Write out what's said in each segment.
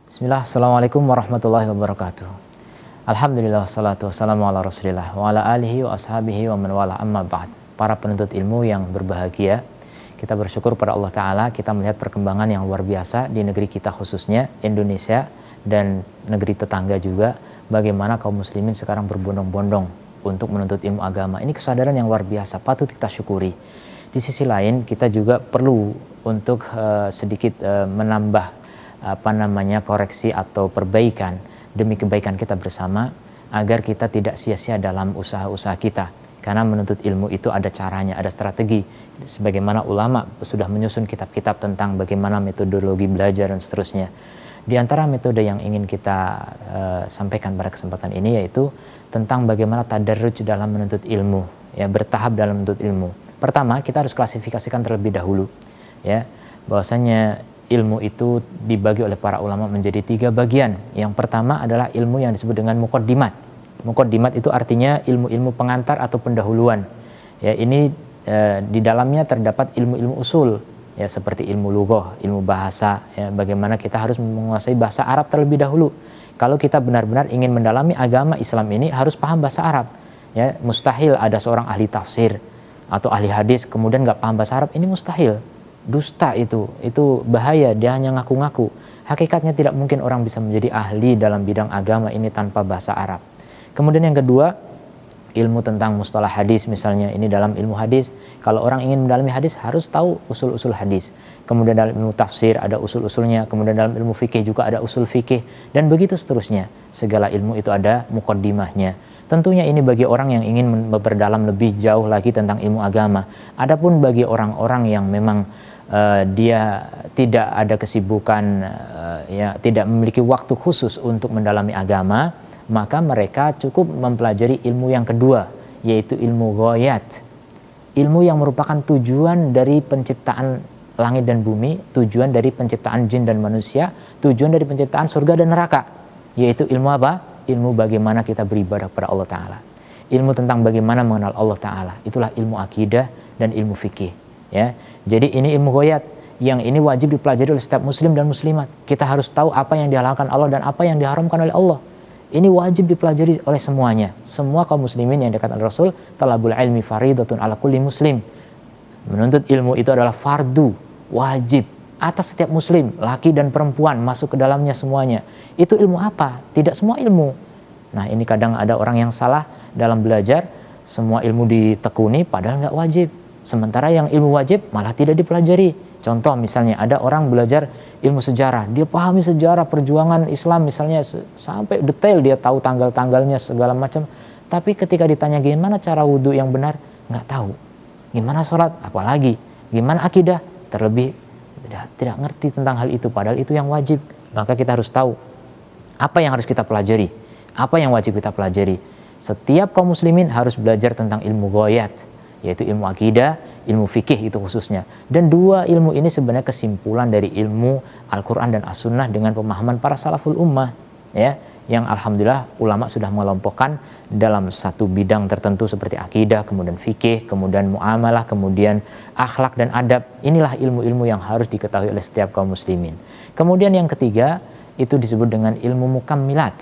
Bismillah, Assalamualaikum warahmatullahi wabarakatuh. Alhamdulillah, wassalatu wassalamu ala rasulillah wa ala alihi wa ashabihi wa man wala amma ba'd. Para penuntut ilmu yang berbahagia, kita bersyukur pada Allah Ta'ala, kita melihat perkembangan yang luar biasa di negeri kita khususnya, Indonesia dan negeri tetangga juga, bagaimana kaum muslimin sekarang berbondong-bondong untuk menuntut ilmu agama. Ini kesadaran yang luar biasa, patut kita syukuri. Di sisi lain, kita juga perlu untuk sedikit menambah koreksi atau perbaikan demi kebaikan kita bersama, agar kita tidak sia-sia dalam usaha-usaha kita. Karena menuntut ilmu itu ada caranya, ada strategi. Sebagaimana ulama sudah menyusun kitab-kitab tentang bagaimana metodologi belajar dan seterusnya. Di antara metode yang ingin kita sampaikan pada kesempatan ini yaitu tentang bagaimana tadarruj dalam menuntut ilmu, ya, bertahap dalam menuntut ilmu. Pertama, kita harus klasifikasikan terlebih dahulu, ya, bahwasanya ilmu itu dibagi oleh para ulama menjadi 3 bagian. Yang pertama adalah ilmu yang disebut dengan muqaddimat. Muqaddimat itu artinya ilmu-ilmu pengantar atau pendahuluan. Ya, ini di dalamnya terdapat ilmu-ilmu usul, ya, seperti ilmu lughah, ilmu bahasa, ya, bagaimana kita harus menguasai bahasa Arab terlebih dahulu. Kalau kita benar-benar ingin mendalami agama Islam ini harus paham bahasa Arab. Ya, mustahil ada seorang ahli tafsir atau ahli hadis kemudian nggak paham bahasa Arab, ini mustahil. Dusta itu bahaya, dia hanya ngaku-ngaku. Hakikatnya tidak mungkin orang bisa menjadi ahli dalam bidang agama ini tanpa bahasa Arab. Kemudian yang kedua, ilmu tentang mustalah hadis misalnya, ini dalam ilmu hadis. Kalau orang ingin mendalami hadis harus tahu usul-usul hadis. Kemudian dalam ilmu tafsir ada usul-usulnya, kemudian dalam ilmu fikih juga ada usul fikih, dan begitu seterusnya. Segala ilmu itu ada muqaddimahnya. Tentunya ini bagi orang yang ingin memperdalam lebih jauh lagi tentang ilmu agama. Adapun bagi orang-orang yang memang dia tidak ada kesibukan, ya, tidak memiliki waktu khusus untuk mendalami agama, maka mereka cukup mempelajari ilmu yang kedua, yaitu ilmu ghayat. Ilmu yang merupakan tujuan dari penciptaan langit dan bumi, tujuan dari penciptaan jin dan manusia, tujuan dari penciptaan surga dan neraka, yaitu ilmu apa? Ilmu bagaimana kita beribadah kepada Allah Ta'ala, ilmu tentang bagaimana mengenal Allah Ta'ala. Itulah ilmu akidah dan ilmu fikih, ya. Jadi ini ilmu ghayat yang ini wajib dipelajari oleh setiap muslim dan muslimat. Kita harus tahu apa yang dihalalkan Allah dan apa yang diharamkan oleh Allah. Ini wajib dipelajari oleh semuanya. Semua kaum muslimin yang dekat dengan Rasul, talabul ilmi faridatun ala kulli muslim. Menuntut ilmu itu adalah fardu, wajib atas setiap muslim, laki dan perempuan, masuk ke dalamnya semuanya. Itu ilmu apa? Tidak semua ilmu. Nah, ini kadang ada orang yang salah dalam belajar, semua ilmu ditekuni padahal nggak wajib. Sementara yang ilmu wajib malah tidak dipelajari. Contoh misalnya ada orang belajar ilmu sejarah, dia pahami sejarah perjuangan Islam misalnya sampai detail, dia tahu tanggal-tanggalnya segala macam. Tapi ketika ditanya gimana cara wudhu yang benar, nggak tahu. Gimana sholat, apalagi. Gimana akidah, terlebih tidak ngerti tentang hal itu. Padahal itu yang wajib. Maka kita harus tahu apa yang harus kita pelajari, apa yang wajib kita pelajari. Setiap kaum muslimin harus belajar tentang ilmu ghayat, yaitu ilmu akidah, ilmu fikih itu khususnya. Dan 2 ilmu ini sebenarnya kesimpulan dari ilmu Al-Quran dan As-Sunnah dengan pemahaman para salaful ummah, ya, yang alhamdulillah ulama sudah mengelompokkan dalam satu bidang tertentu seperti akidah, kemudian fikih, kemudian muamalah, kemudian akhlak dan adab. Inilah ilmu-ilmu yang harus diketahui oleh setiap kaum muslimin. Kemudian yang ketiga itu disebut dengan ilmu mukammilat,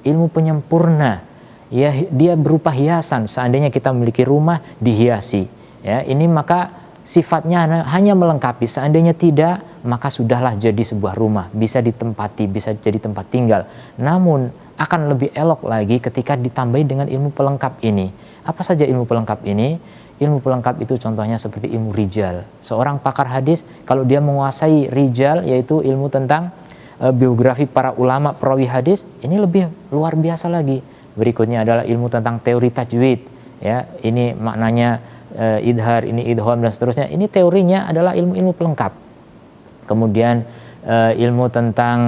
ilmu penyempurna. Ya, dia berupa hiasan. Seandainya kita memiliki rumah dihiasi, ya, ini maka sifatnya hanya melengkapi. Seandainya tidak, maka sudahlah jadi sebuah rumah, bisa ditempati, bisa jadi tempat tinggal. Namun akan lebih elok lagi ketika ditambahi dengan ilmu pelengkap ini. Apa saja ilmu pelengkap ini? Ilmu pelengkap itu contohnya seperti ilmu rijal. Seorang pakar hadis kalau dia menguasai rijal, yaitu ilmu tentang biografi para ulama perawi hadis, ini lebih luar biasa lagi. Berikutnya adalah ilmu tentang teori tajwid, ya, ini maknanya idhar, ini idgham dan seterusnya. Ini teorinya adalah ilmu-ilmu pelengkap. Kemudian ilmu tentang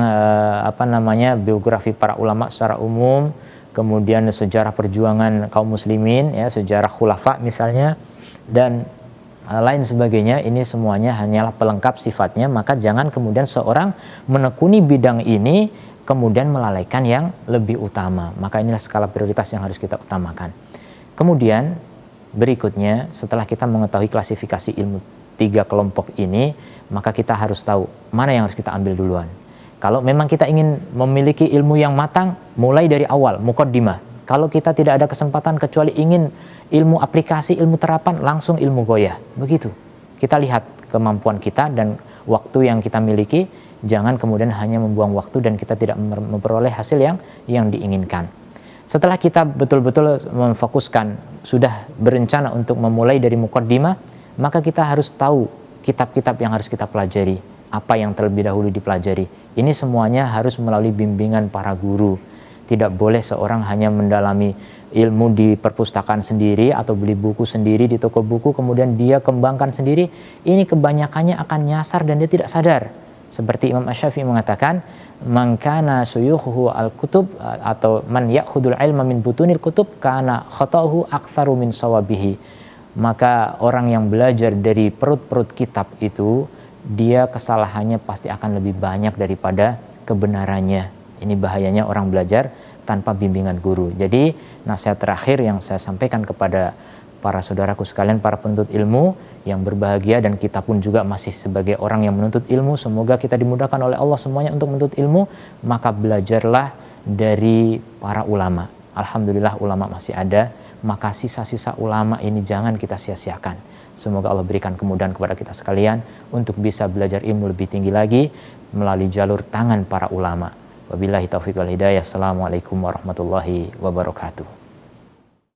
biografi para ulama secara umum, kemudian sejarah perjuangan kaum muslimin, ya, sejarah khulafa misalnya, dan lain sebagainya. Ini semuanya hanyalah pelengkap sifatnya. Maka jangan kemudian seorang menekuni bidang ini kemudian melalaikan yang lebih utama. Maka inilah skala prioritas yang harus kita utamakan. Kemudian berikutnya, setelah kita mengetahui klasifikasi ilmu 3 kelompok ini, maka kita harus tahu mana yang harus kita ambil duluan. Kalau memang kita ingin memiliki ilmu yang matang, mulai dari awal, muqaddimah. Kalau kita tidak ada kesempatan kecuali ingin ilmu aplikasi, ilmu terapan, langsung ilmu goyah. Begitu. Kita lihat kemampuan kita dan waktu yang kita miliki, jangan kemudian hanya membuang waktu dan kita tidak memperoleh hasil yang diinginkan. Setelah kita betul-betul memfokuskan, sudah berencana untuk memulai dari muqaddimah, maka kita harus tahu kitab-kitab yang harus kita pelajari, apa yang terlebih dahulu dipelajari. Ini semuanya harus melalui bimbingan para guru. Tidak boleh seorang hanya mendalami ilmu di perpustakaan sendiri atau beli buku sendiri di toko buku, kemudian dia kembangkan sendiri. Ini kebanyakannya akan nyasar dan dia tidak sadar. Seperti Imam Asy-Syafi'i mengatakan, man kana suyukhuhu al-kutub, atau man ya'khudul ilma min butunil kutub kana khata'uhu aktsaru min sawabihi. Maka orang yang belajar dari perut-perut kitab itu, dia kesalahannya pasti akan lebih banyak daripada kebenarannya. Ini bahayanya orang belajar tanpa bimbingan guru. Jadi nasihat terakhir yang saya sampaikan kepada para saudaraku sekalian, para penuntut ilmu yang berbahagia, dan kita pun juga masih sebagai orang yang menuntut ilmu, semoga kita dimudahkan oleh Allah semuanya untuk menuntut ilmu, maka belajarlah dari para ulama. Alhamdulillah ulama masih ada, maka sisa-sisa ulama ini jangan kita sia-siakan. Semoga Allah berikan kemudahan kepada kita sekalian untuk bisa belajar ilmu lebih tinggi lagi melalui jalur tangan para ulama. Wabillahi taufiq wal hidayah. Assalamualaikum warahmatullahi wabarakatuh.